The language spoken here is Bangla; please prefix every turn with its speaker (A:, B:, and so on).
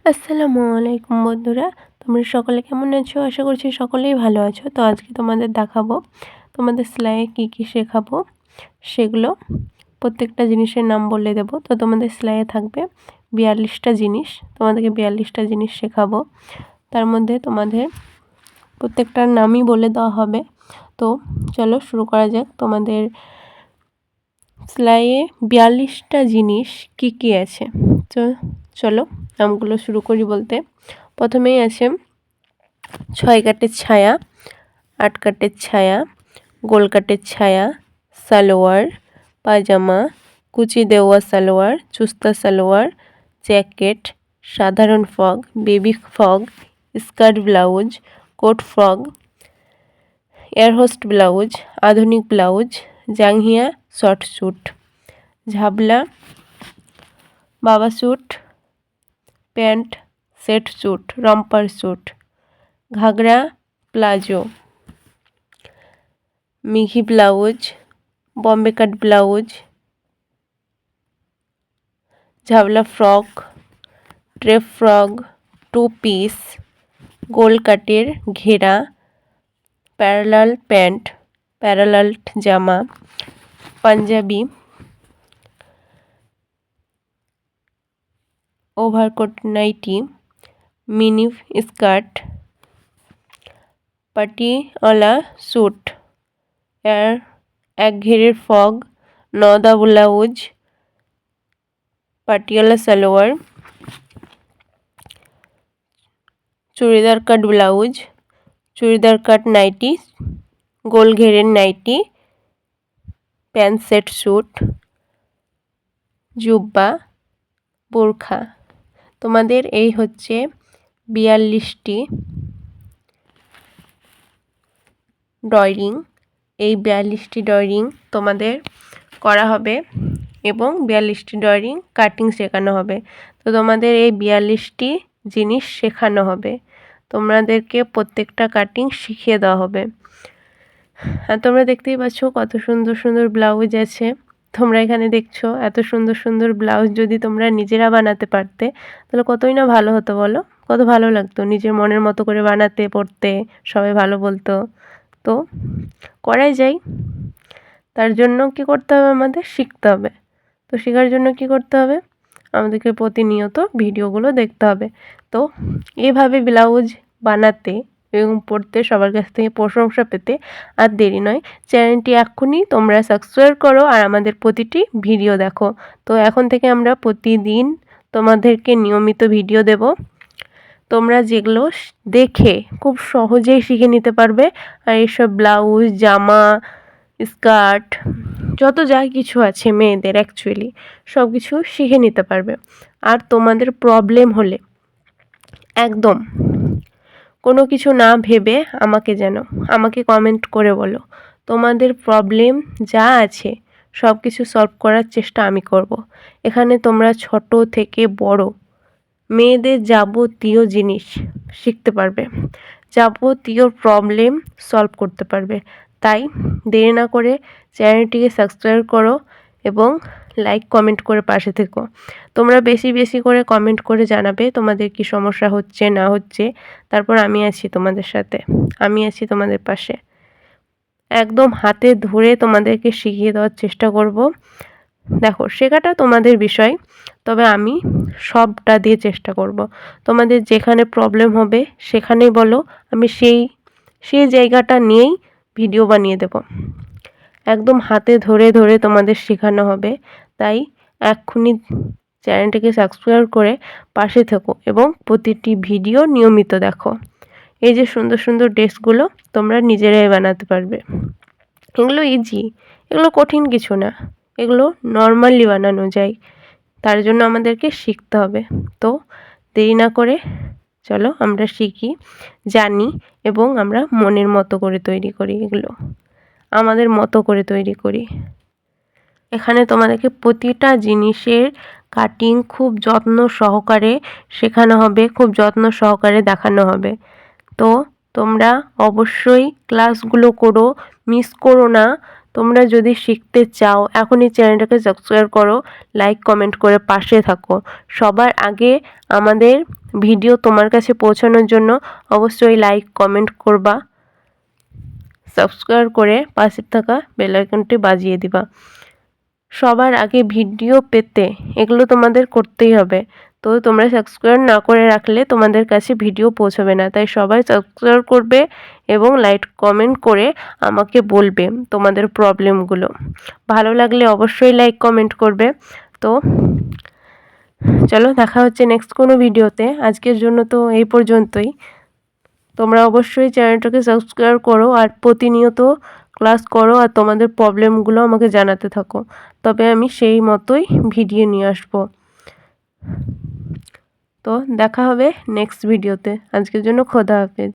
A: আসসালামু আলাইকুম বন্ধুরা, তোমরা সকলে কেমন আছো? আশা করছি সকলেই ভালো আছো। তো আজকে তোমাদের দেখাবো, তোমাদের সেলাইয়ে কী কী শেখাবো সেগুলো। প্রত্যেকটা জিনিসের নাম বলে দেব। তো তোমাদের সেলাইয়ে থাকবে 42টা জিনিস, তোমাদেরকে 42টা জিনিস শেখাবো। তার মধ্যে তোমাদের প্রত্যেকটার নামই বলে দেওয়া হবে। তো চলো শুরু করা যাক। তোমাদের সেলাইয়ে 42টা জিনিস কি কি আছে, তো চলো নামগুলো শুরু করি বলতে। প্রথমেই আছে 6 কাটের ছায়া, 8 কাটের ছায়া, গোল কাটের ছায়া, সালোয়ার, পায়জামা, কুচি দেওয়া সালোয়ার, চুস্তা সালোয়ার, জ্যাকেট, সাধারণ frock, baby frock, skirt blouse, coat frock, air host blouse, আধুনিক ব্লাউজ, জাঙ্গিয়া, শর্ট স্যুট, ঝাবলা, বাবা suit, pant, set suit, romper suit, ghagra, palazzo, মিহি ব্লাউজ, বম্বে কাট ব্লাউজ, ঝাবলা ফ্রক, ট্রেপ ফ্রক, 2 পিস, গোল কাটের ঘেরা, প্যারালাল প্যান্ট, প্যারালাল জামা, panjabi, overcoat nightie, mini skirt, Patiala suit, এক ঘেরের ফগ, নদা blouse, Patiala salwar, churidar cut blouse, churidar কাট নাইটি, গোল ঘেরের নাইটি, প্যান্ট সেট স্যুট, জুব্বা, বোরখা। তোমাদের এই হচ্ছে 42টি ড্রয়িং। এই 42টি ড্রয়িং তোমাদের করা হবে এবং 42টি ড্রয়িং কাটিং শেখানো হবে। তো তোমাদের এই 42টি জিনিস শেখানো হবে, তোমাদেরকে প্রত্যেকটা কাটিং শিখিয়ে দেওয়া হবে। আর তোমরা দেখতেই পাচ্ছ কত সুন্দর সুন্দর ব্লাউজ আছে। তোমরা এখানে দেখছো এত সুন্দর সুন্দর ব্লাউজ যদি তোমরা নিজেরা বানাতে পারতে তাহলে কতই না ভালো হতো বলো, কত ভালো লাগতো নিজের মনের মতো করে বানাতে, পড়তে, সবাই ভালো বলতো। তো করাই যায়, তার জন্য কি করতে হবে, আমাদের শিখতে হবে। তো শেখার জন্য কি করতে হবে, আমাদেরকে প্রতিনিয়ত ভিডিওগুলো দেখতে হবে। তো এভাবে ব্লাউজ বানাতে এবং পড়তে সবার কাছ থেকে প্রশংসা পেতে আর দেরি নয়, চ্যানেলটি এক্ষুনি তোমরা সাবস্ক্রাইব করো আর আমাদের প্রতিটি ভিডিও দেখো। তো এখন থেকে আমরা প্রতিদিন তোমাদেরকে নিয়মিত ভিডিও দেব, তোমরা যেগুলো দেখে খুব সহজেই শিখে নিতে পারবে। আর এইসব ব্লাউজ, জামা, স্কার্ট, যত যা কিছু আছে মেয়েদের অ্যাকচুয়ালি সব কিছু শিখে নিতে পারবে। আর তোমাদের প্রবলেম হলে একদম কোনো কিছু না ভেবে আমাকে কমেন্ট করে বলো, তোমাদের প্রবলেম যা আছে সব কিছু সলভ করার চেষ্টা আমি করব। এখানে তোমরা ছোট থেকে বড় মেয়েদের যাবতীয় জিনিস শিখতে পারবে, যাবতীয় প্রবলেম সলভ করতে পারবে। তাই দেরি না করে চ্যানেলটিকে সাবস্ক্রাইব করো এবং লাইক কমেন্ট করে পাশে থেকো। তোমরা বেশি বেশি করে কমেন্ট করে জানাবে তোমাদের কি সমস্যা হচ্ছে না হচ্ছে, তারপর আমি আছি তোমাদের সাথে, আমি আছি তোমাদের পাশে। একদম হাতে ধরে তোমাদেরকে শিখিয়ে দেওয়ার চেষ্টা করব। দেখো শেখাটা তোমাদের বিষয়, তবে আমি সবটা দিয়ে চেষ্টা করব। তোমাদের যেখানে প্রবলেম হবে সেখানেই বলো, আমি সেই জায়গাটা নিয়েই ভিডিও বানিয়ে দেব। একদম হাতে ধরে ধরে তোমাদের শেখানো হবে। তাই এক্ষুনি চ্যানেলটিকে সাবস্ক্রাইব করে পাশে থেকো এবং প্রতিটি ভিডিও নিয়মিত দেখো। এই যে সুন্দর সুন্দর ড্রেসগুলো তোমরা নিজেরাই বানাতে পারবে, এগুলো ইজি, এগুলো কঠিন কিছু না, এগুলো নর্মালি বানানো যায়। তার জন্য আমাদেরকে শিখতে হবে। তো দেরি না করে চলো আমরা শিখি, জানি এবং আমরা মনের মতো করে তৈরি করি, এগুলো আমাদের মতো করে তৈরি করি। এখানে তোমাদেরকে প্রতিটা জিনিসের কাটিং খুব যত্ন সহকারে শেখানো হবে, খুব যত্ন সহকারে দেখানো হবে। তো তোমরা অবশ্যই ক্লাসগুলো করো, মিস করো না। তোমরা যদি শিখতে চাও এখনই চ্যানেলটাকে সাবস্ক্রাইব করো, লাইক কমেন্ট করে পাশে থাকো। সবার আগে আমাদের ভিডিও তোমার কাছে পৌঁছানোর জন্য অবশ্যই লাইক কমেন্ট করবা, সাবস্ক্রাইব করে পাশে থাকা বেল আইকনটি বাজিয়ে দিবা। সবার আগে ভিডিও পেতে এগুলো তোমাদের করতেই হবে। তো তোমরা সাবস্ক্রাইব না করে রাখলে তোমাদের কাছে ভিডিও পৌঁছবে না। তাই সবাই সাবস্ক্রাইব করবে এবং লাইক কমেন্ট করে আমাকে বলবে তোমাদের প্রবলেমগুলো। ভালো লাগলে অবশ্যই লাইক কমেন্ট করবে। তো চলো, দেখা হচ্ছে নেক্সট কোনো ভিডিওতে। আজকের জন্য তো এই পর্যন্তই। তোমরা অবশ্যই চ্যানেলটাকে সাবস্ক্রাইব করো আর প্রতিনিয়ত ক্লাস করো আর তোমাদের প্রবলেমগুলো আমাকে জানাতে থাকো। তবে আমি সেই মতোই ভিডিও নিয়ে আসবো। তো দেখা হবে নেক্সট ভিডিওতে। আজকের জন্য খোদা হাফেজ।